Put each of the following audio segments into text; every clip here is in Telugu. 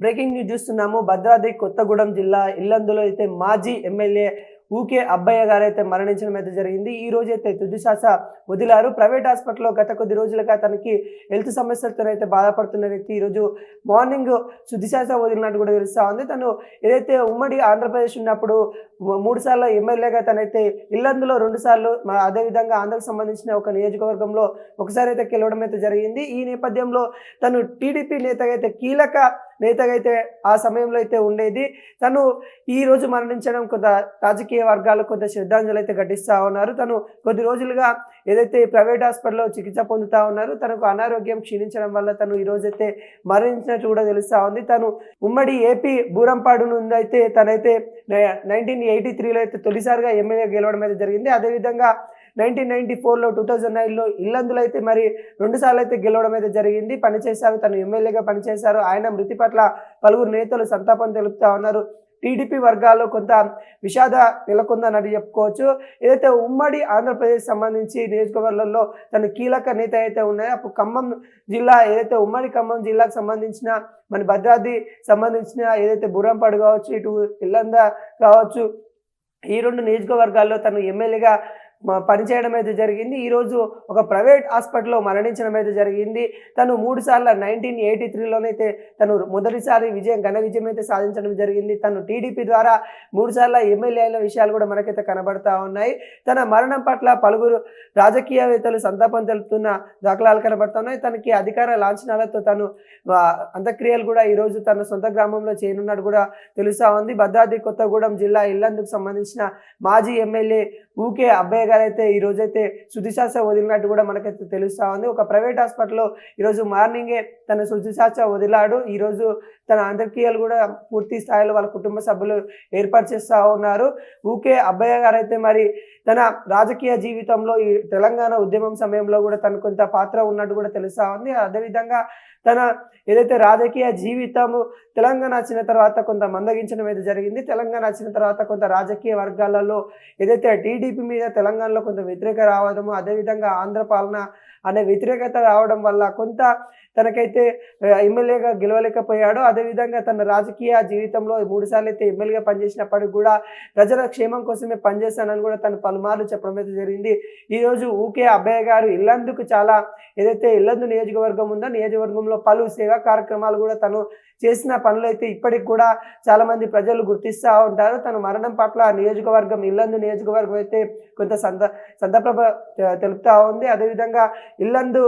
బ్రేకింగ్ న్యూస్ చూస్తున్నాము. భద్రాద్రి కొత్తగూడెం జిల్లా ఇల్లందులో అయితే మాజీ ఎమ్మెల్యే ఊకే అబ్బయ్య గారైతే మరణించడం అయితే జరిగింది. ఈ రోజైతే తుది శ్వాస వదిలారు. ప్రైవేట్ హాస్పిటల్‌లో గత కొద్ది రోజులుగా తనకి హెల్త్ సమస్యలతో అయితే బాధపడుతున్న వ్యక్తి ఈరోజు మార్నింగ్ తుది శ్వాస వదిలినట్టు కూడా తెలుస్తా ఉంది. తను ఏదైతే ఉమ్మడి ఆంధ్రప్రదేశ్ ఉన్నప్పుడు 3 సార్లు ఎమ్మెల్యేగా తనైతే ఇల్లందులో 2 సార్లు అదేవిధంగా ఆంధ్రాకు సంబంధించిన ఒక నియోజకవర్గంలో ఒకసారి అయితే గెలవడం అయితే జరిగింది. ఈ నేపథ్యంలో తను టీడీపీ నేతగా అయితే కీలక నేతగా అయితే ఆ సమయంలో అయితే ఉండేది. తను ఈరోజు మరణించడం కొంత రాజకీయ వర్గాలు కొంత శ్రద్ధాంజలి అయితే ఘటిస్తూ ఉన్నారు. తను కొద్ది రోజులుగా ఏదైతే ప్రైవేట్ హాస్పిటల్‌లో చికిత్స పొందుతా ఉన్నారు. తనకు అనారోగ్యం క్షీణించడం వల్ల తను ఈరోజైతే మరణించినట్టు కూడా తెలుస్తా ఉంది. తను ఉమ్మడి ఏపీ బూరంపాడు నుండి అయితే తనైతే 1983లో అయితే తొలిసారిగా ఎమ్మెల్యే గెలవడం అయితే జరిగింది. అదేవిధంగా 1994లో 2009లో ఇల్లందులో అయితే మరి 2 సార్లు అయితే గెలవడం అయితే జరిగింది. పనిచేశారు, తను ఎమ్మెల్యేగా పనిచేశారు. ఆయన మృతి పట్ల పలువురు నేతలు సంతాపం తెలుపుతా ఉన్నారు. టీడీపీ వర్గాల్లో కొంత విషాద నెలకొందని చెప్పుకోవచ్చు. ఏదైతే ఉమ్మడి ఆంధ్రప్రదేశ్ సంబంధించి నియోజకవర్గాల్లో తను కీలక నేత అయితే ఉన్నాయో అప్పుడు ఖమ్మం జిల్లా ఏదైతే ఉమ్మడి ఖమ్మం జిల్లాకు సంబంధించిన మన భద్రాద్రి సంబంధించిన ఏదైతే బుర్రంపాడు కావచ్చు, ఇటు ఇల్లంద కావచ్చు, ఈ 2 నియోజకవర్గాల్లో తను ఎమ్మెల్యేగా పనిచేయడం అయితే జరిగింది. ఈరోజు ఒక ప్రైవేట్ హాస్పిటల్లో మరణించడం అయితే జరిగింది. తను 3 సార్లు 1983లోనైతే తను మొదటిసారి ఘన విజయం అయితే సాధించడం జరిగింది. తను టీడీపీ ద్వారా 3 సార్లు ఎమ్మెల్యే అయిన విషయాలు కూడా మనకైతే కనబడతా ఉన్నాయి. తన మరణం పట్ల పలువురు రాజకీయవేత్తలు సంతాపం తెలుపుతున్న దాఖలాలు కనబడుతున్నాయి. తనకి అధికార లాంఛనాలతో తను అంత్యక్రియలు కూడా ఈరోజు తన సొంత గ్రామంలో చేయనున్నట్టు కూడా తెలుస్తా ఉంది. భద్రాద్రి కొత్తగూడెం జిల్లా ఇల్లందుకు సంబంధించిన మాజీ ఎమ్మెల్యే ఊకే అబ్బయ్య గారైతే ఈరోజైతే తుదిశ్వాస వదిలినట్టు కూడా మనకైతే తెలుస్తా ఉంది. ఒక ప్రైవేట్ హాస్పిటల్లో ఈరోజు మార్నింగే తన తుదిశ్వాస వదిలాడు. ఈరోజు తన అంత్యక్రియలు కూడా పూర్తి స్థాయిలో వాళ్ళ కుటుంబ సభ్యులు ఏర్పాటు చేస్తూ ఉన్నారు. ఊకే అబ్బయ్య గారైతే మరి తన రాజకీయ జీవితంలో ఈ తెలంగాణ ఉద్యమం సమయంలో కూడా తను కొంత పాత్ర ఉన్నట్టు కూడా తెలుస్తా ఉంది. అదేవిధంగా తన ఏదైతే రాజకీయ జీవితము తెలంగాణ వచ్చిన తర్వాత కొంత మందగించడం అయితే జరిగింది. తెలంగాణ వచ్చిన తర్వాత కొంత రాజకీయ వర్గాలలో ఏదైతే టీడీపీ మీద తెలంగాణలో కొంత వ్యతిరేక రావడము, అదేవిధంగా ఆంధ్ర పాలన అనే వ్యతిరేకత రావడం వల్ల కొంత తనకైతే ఎమ్మెల్యేగా గెలవలేకపోయాడు. అదేవిధంగా తన రాజకీయ జీవితంలో 3 సార్లు అయితే ఎమ్మెల్యేగా పనిచేసినప్పటికి కూడా ప్రజల క్షేమం కోసమే పనిచేస్తానని కూడా తను పలుమార్లు చెప్పడం అయితే జరిగింది. ఈరోజు ఊకే అబ్బయ్య గారు ఇల్లందుకు చాలా ఏదైతే ఇల్లందు నియోజకవర్గం ఉందో నియోజకవర్గంలో పలు సేవా కార్యక్రమాలు కూడా తను చేసిన పనులు అయితే ఇప్పటికి కూడా చాలామంది ప్రజలు గుర్తిస్తూ ఉంటారు. తన మరణం పట్ల నియోజకవర్గం ఇల్లందు నియోజకవర్గం అయితే కొంత సంతాప తెలుపుతూ ఉంది. అదేవిధంగా ఇల్లందు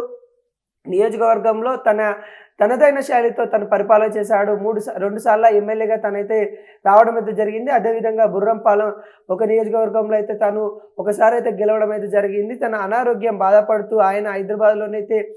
నియోజకవర్గంలో తనదైన శైలితో తను పరిపాలన చేశాడు. 2 సార్లు ఎమ్మెల్యేగా తనైతే రావడం అయితే జరిగింది. అదేవిధంగా బుర్రంపాలెం ఒక నియోజకవర్గంలో అయితే తను ఒకసారి అయితే గెలవడం అయితే జరిగింది. తన అనారోగ్యం బాధపడుతూ ఆయన హైదరాబాద్లోనైతే